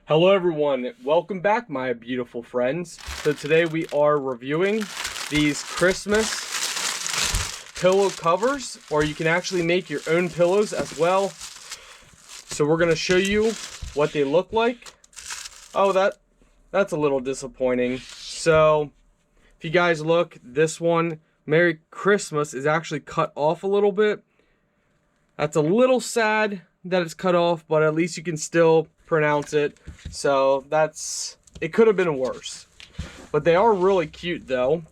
Hello everyone, welcome back my beautiful friends. So today we are reviewing these Christmas pillow covers, or you can actually make your own pillows as well. So we're going to show you what they look like. Oh, that's a little disappointing. So if you guys look, this one, Merry Christmas, is actually cut off a little bit. That's a little sad that it's cut off, but at least you can still pronounce it. So it could have been worse, but they are really cute though.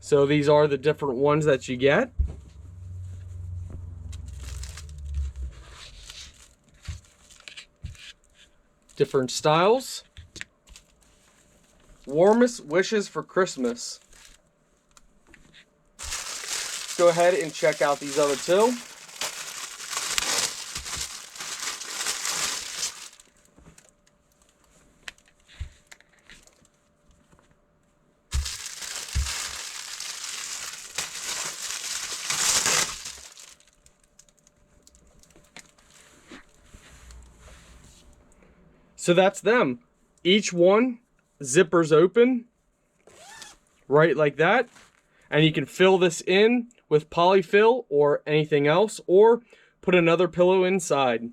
So these are the different ones that you get. Different styles. Warmest wishes for Christmas. Let's go ahead and check out these other two. So that's them. Each one zippers open right like that, and you can fill this in with polyfill or anything else, or put another pillow inside.